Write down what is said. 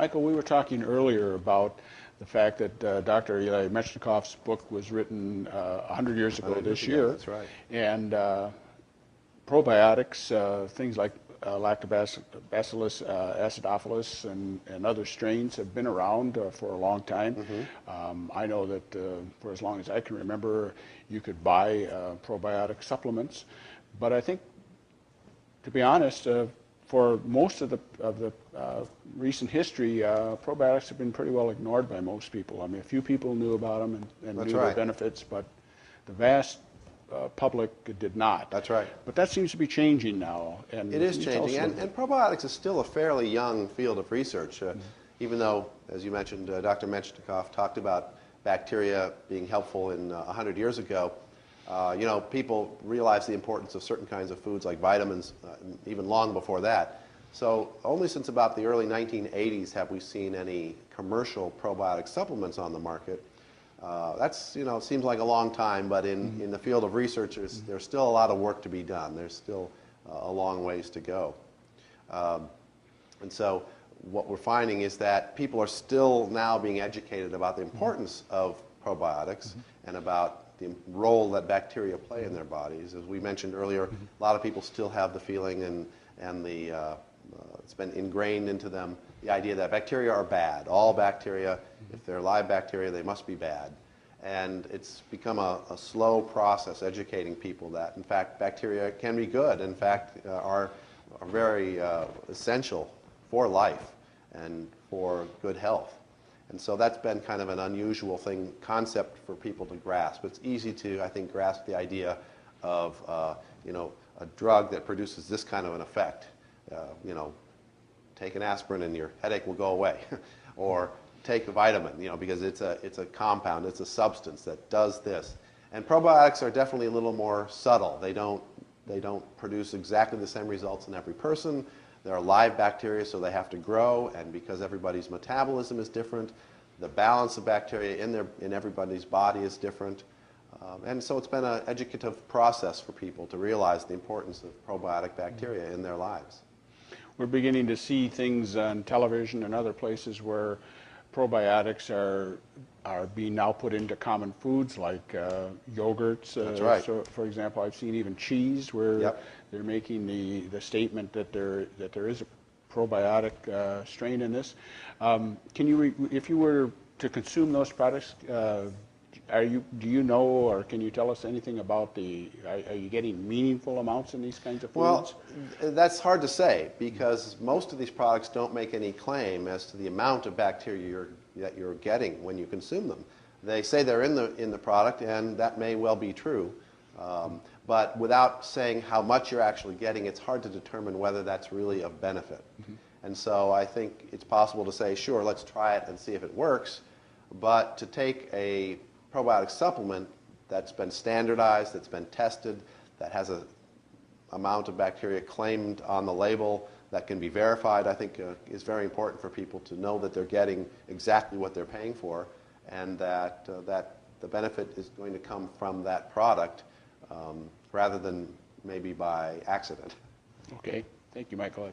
Michael, we were talking earlier about the fact that Dr. Eli Metchnikoff's book was written 100 years ago this year. That's right. And probiotics, things like Lactobacillus acidophilus and other strains have been around for a long time. I know that for as long as I can remember, you could buy probiotic supplements. But I think, to be honest, for most of the recent history, probiotics have been pretty well ignored by most people. I mean, a few people knew about them and knew their benefits, but the vast public did not. That's right. But that seems to be changing now. And it is changing, and probiotics is still a fairly young field of research, even though, as you mentioned, Dr. Metchnikoff talked about bacteria being helpful in 100 years ago. You know, people realized the importance of certain kinds of foods like vitamins even long before that. So only since about the early 1980s have we seen any commercial probiotic supplements on the market. That's, you know, seems like a long time, but in the field of research, there's still a lot of work to be done. There's still a long ways to go. And so what we're finding is that people are still now being educated about the importance of probiotics and about the role that bacteria play in their bodies. As we mentioned earlier, a lot of people still have the feeling and it's been ingrained into them, the idea that bacteria are bad. All bacteria, if they're live bacteria, they must be bad. And it's become a slow process educating people that, in fact, bacteria can be good. In fact, are very essential for life and for good health. And so that's been kind of an unusual concept for people to grasp. It's easy to, I think, grasp the idea of, you know, a drug that produces this kind of an effect. You know, take an aspirin and your headache will go away, or take a vitamin, you know, because it's a compound, it's a substance that does this. And probiotics are definitely a little more subtle. They don't produce exactly the same results in every person. They're live bacteria, so they have to grow, and because everybody's metabolism is different, the balance of bacteria in everybody's body is different. And so it's been an educative process for people to realize the importance of probiotic bacteria in their lives. We're beginning to see things on television and other places where probiotics are being now put into common foods like yogurts. That's right. So, for example, I've seen even cheese where they're making the statement that there is a probiotic strain in this. Can you, if you were to consume those products, do you know, or can you tell us anything about are you getting meaningful amounts in these kinds of foods? Well, that's hard to say because most of these products don't make any claim as to the amount of bacteria that you're getting when you consume them. They say they're in the product, and that may well be true. But without saying how much you're actually getting, it's hard to determine whether that's really of benefit. And so I think it's possible to say, sure, let's try it and see if it works. But to take a probiotic supplement that's been standardized, that's been tested, that has an amount of bacteria claimed on the label that can be verified, I think is very important for people to know that they're getting exactly what they're paying for, and that the benefit is going to come from that product rather than maybe by accident. Okay. Thank you, Michael.